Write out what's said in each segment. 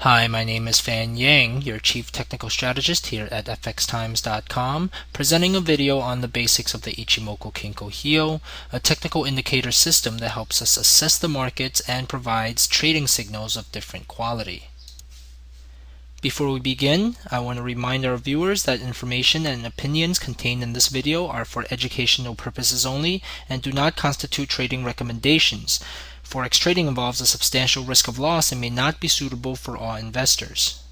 Hi, my name is Fan Yang, your Chief Technical Strategist here at fxtimes.com, presenting a video on the basics of the Ichimoku Kinkō Hyō, a technical indicator system that helps us assess the markets and provides trading signals of different quality. Before we begin, I want to remind our viewers that information and opinions contained in this video are for educational purposes only and do not constitute trading recommendations. Forex trading involves a substantial risk of loss and may not be suitable for all investors.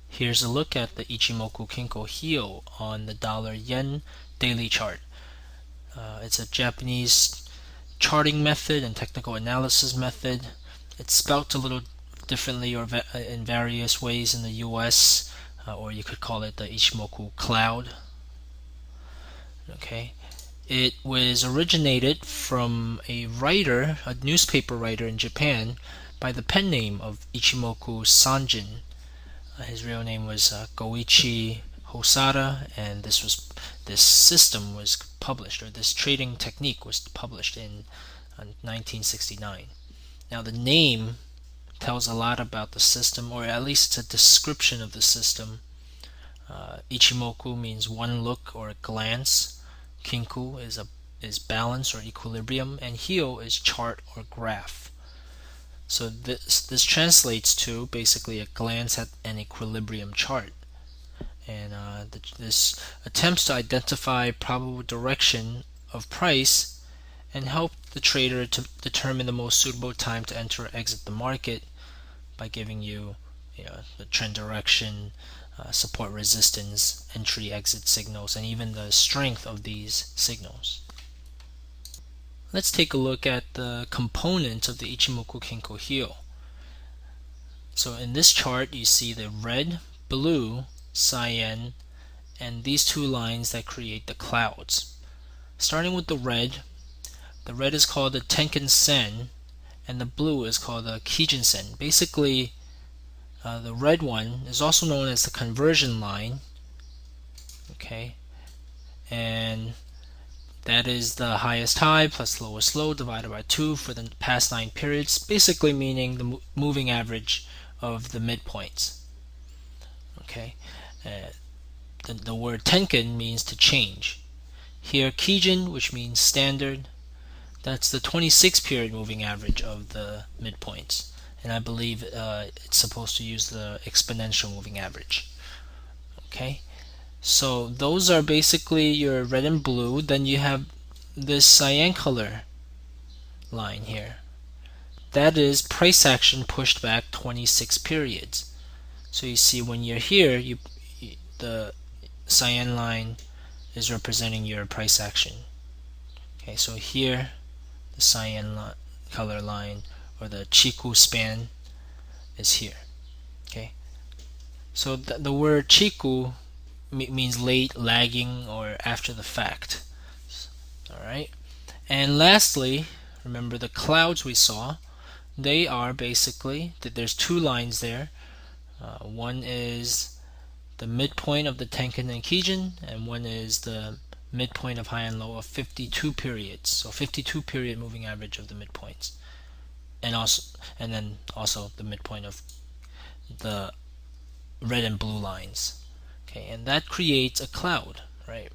Here's a look at the Ichimoku Kinkō Hyō on the dollar-yen daily chart. It's a Japanese charting method and technical analysis method. It's spelt a little differently or in various ways in the US, or you could call it the Ichimoku cloud. Okay. It was originated from a writer, a newspaper writer in Japan, by the pen name of Ichimoku Sanjin. His real name was Goichi Hosada, and this system was published, or this trading technique was published in 1969. Now the name tells a lot about the system, or at least it's a description of the system. Ichimoku means one look or a glance. Kinku is balance or equilibrium, and Hyō is chart or graph. So this translates to basically a glance at an equilibrium chart, and this attempts to identify probable direction of price and help the trader to determine the most suitable time to enter or exit the market by giving you, the trend direction, support resistance, entry exit signals, and even the strength of these signals. Let's take a look at the components of the Ichimoku Kinkō Hyō. So in this chart you see the red, blue, cyan, and these two lines that create the clouds. Starting with the red is called the Tenkan-sen, and the blue is called the Kijun-sen. Basically, the red one is also known as the conversion line, okay, and that is the highest high plus lowest low divided by 2 for the past 9 periods, basically meaning the moving average of the midpoints. Okay, the word Tenkan means to change. Here Kijun, which means standard, that's the 26 period moving average of the midpoints. And I believe it's supposed to use the exponential moving average. Okay, so those are basically your red and blue. Then you have this cyan color line here. That is price action pushed back 26 periods. So you see when you're here, the cyan line is representing your price action. Okay, so here the cyan color line, or the Chiku span, is here. Okay, so the word Chiku means late, lagging, or after the fact. Alright, and lastly, remember the clouds we saw. They are basically, there's two lines there. One is the midpoint of the Tenkan and Kijun, and one is the midpoint of high and low of 52 periods. So 52 period moving average of the midpoints. And then also the midpoint of the red and blue lines. Okay, and that creates a cloud, right?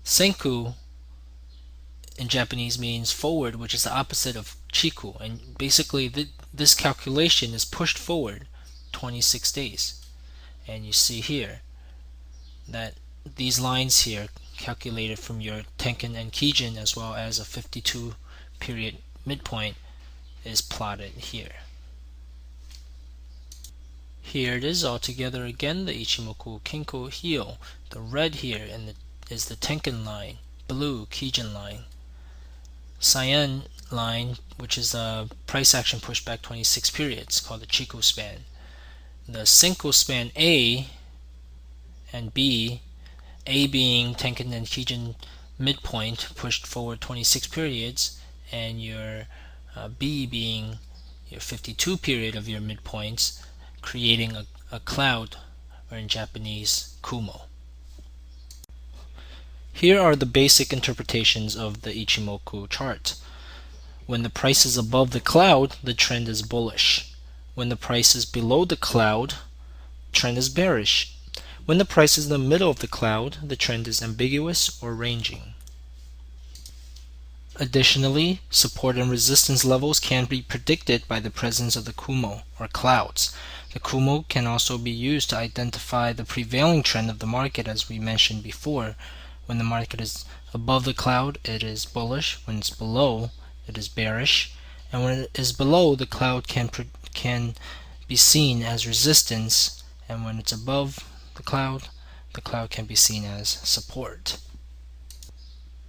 Senku in Japanese means forward, which is the opposite of Chiku, and basically this calculation is pushed forward 26 days. And you see here that these lines here calculated from your Tenkan and Kijun, as well as a 52 period midpoint, is plotted here. Here it is all together again, the Ichimoku Kinkō Hyō. The red here is the Tenkan line, blue Kijun line, cyan line, which is the price action pushed back 26 periods, called the Chiku span. The Senko span A and B, A being Tenkan and Kijun midpoint pushed forward 26 periods, and your B being your 52 period of your midpoints, creating a cloud, or in Japanese, Kumo. Here are the basic interpretations of the Ichimoku chart. When the price is above the cloud, the trend is bullish. When the price is below the cloud, trend is bearish. When the price is in the middle of the cloud, the trend is ambiguous or ranging. Additionally, support and resistance levels can be predicted by the presence of the Kumo, or clouds. The Kumo can also be used to identify the prevailing trend of the market, as we mentioned before. When the market is above the cloud, it is bullish. When it's below, it is bearish. And when it is below, the cloud can be seen as resistance. And when it's above the cloud can be seen as support.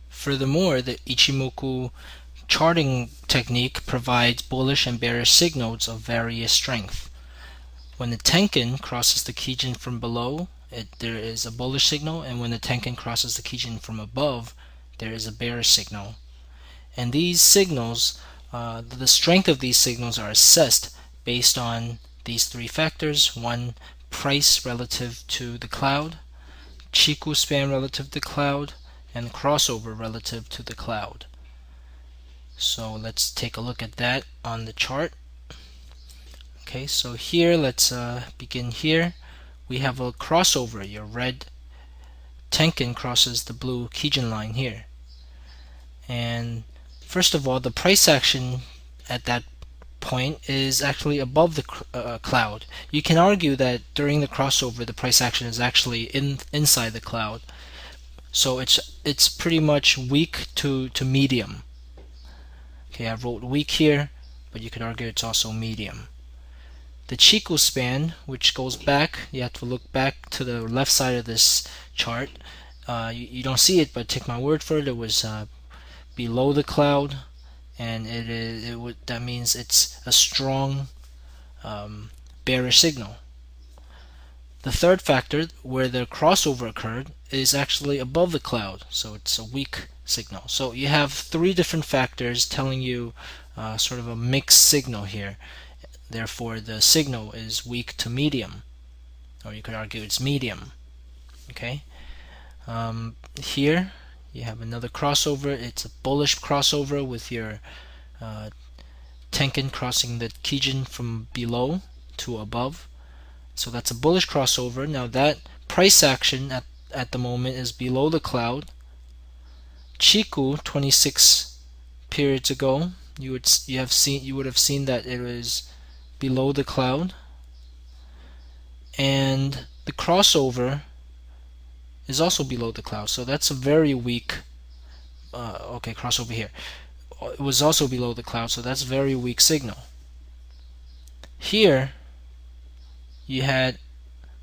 Furthermore, the Ichimoku charting technique provides bullish and bearish signals of various strength. When the Tenkan crosses the Kijun from below, there is a bullish signal, and when the Tenkan crosses the Kijun from above, there is a bearish signal. And these signals, the strength of these signals are assessed based on these three factors. One, price relative to the cloud, Chiku span relative to the cloud, and crossover relative to the cloud. So let's take a look at that on the chart. Okay, so here, let's begin here. We have a crossover. Your red Tenkan crosses the blue Kijun line here. And first of all, the price action at that point is actually above the cloud. You can argue that during the crossover, the price action is actually inside the cloud. So it's pretty much weak to medium. Okay, I wrote weak here, but you could argue it's also medium. The Chiku span, which goes back, you have to look back to the left side of this chart. You don't see it, but take my word for it. It was below the cloud, and that means it's a strong bearish signal. The third factor, where the crossover occurred, is actually above the cloud, so it's a weak signal. So you have three different factors telling you sort of a mixed signal here. Therefore, the signal is weak to medium, or you could argue it's medium. Okay. Here you have another crossover. It's a bullish crossover with your Tenkan crossing the Kijun from below to above. So that's a bullish crossover. Now that price action at the moment is below the cloud. Chiku 26 periods ago, you would have seen that it was below the cloud, and the crossover is also below the cloud. So that's a very weak. Okay, crossover here. It was also below the cloud, so that's a very weak signal. Here you had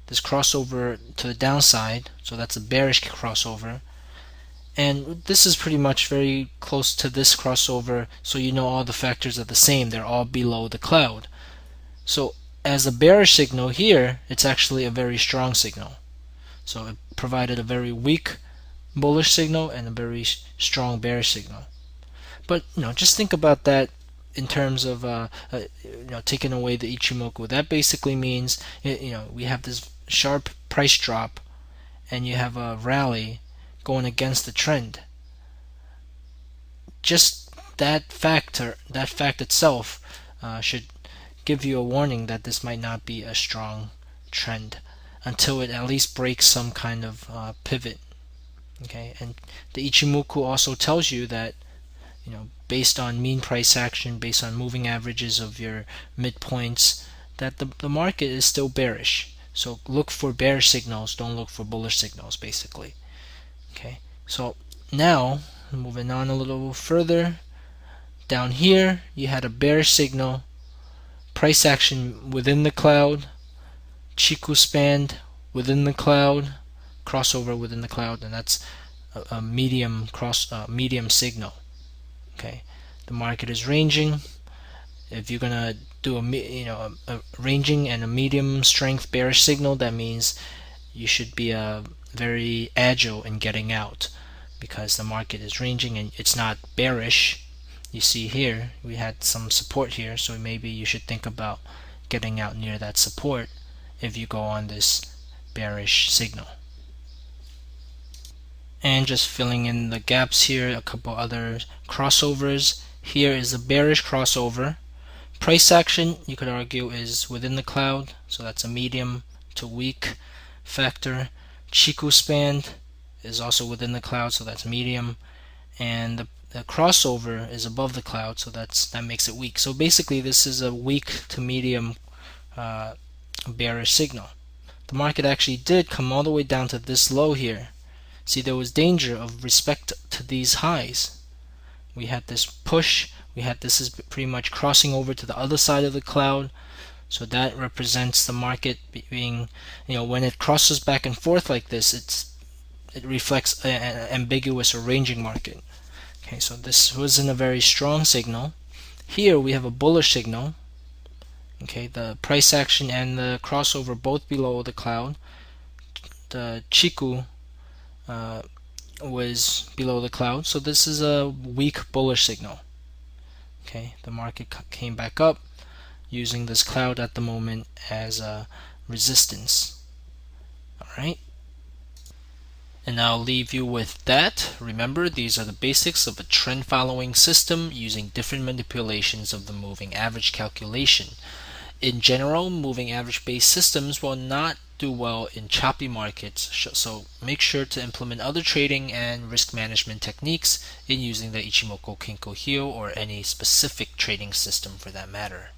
this crossover to the downside, so that's a bearish crossover, and this is pretty much very close to this crossover, so you know all the factors are the same. They're all below the cloud. So as a bearish signal here, it's actually a very strong signal. So it provided a very weak bullish signal and a very strong bearish signal. But just think about that in terms of taking away the Ichimoku. That basically means we have this sharp price drop, and you have a rally going against the trend. Just that fact itself should give you a warning that this might not be a strong trend until it at least breaks some kind of pivot. Okay, and the Ichimoku also tells you that based on mean price action, based on moving averages of your midpoints, that the market is still bearish. So look for bearish signals, don't look for bullish signals, basically. Okay, so now moving on a little further, down here you had a bearish signal, price action within the cloud, Chiku span within the cloud, crossover within the cloud, and that's a medium signal. Okay, the market is ranging. If you're gonna do a ranging and a medium strength bearish signal, that means you should be very agile in getting out, because the market is ranging and it's not bearish. You see here we had some support here, so maybe you should think about getting out near that support if you go on this bearish signal. And just filling in the gaps here, a couple other crossovers. Here is a bearish crossover. price action, you could argue, is within the cloud, so that's a medium to weak factor. Chiku span is also within the cloud, so that's medium, and the crossover is above the cloud, so that makes it weak. So basically this is a weak to medium bearish signal. The market actually did come all the way down to this low here. See, there was danger of respect to these highs. We had this push, this is pretty much crossing over to the other side of the cloud, so that represents the market being, when it crosses back and forth like this, it reflects an ambiguous or ranging market. Okay, so this wasn't a very strong signal. Here we have a bullish signal. Okay, the price action and the crossover both below the cloud. The Chiku was below the cloud, so this is a weak bullish signal. Okay, the market came back up using this cloud at the moment as a resistance. Alright, and I'll leave you with that. Remember, these are the basics of a trend following system using different manipulations of the moving average calculation. In general, moving average based systems will not do well in choppy markets, so make sure to implement other trading and risk management techniques in using the Ichimoku Kinkō Hyō or any specific trading system for that matter.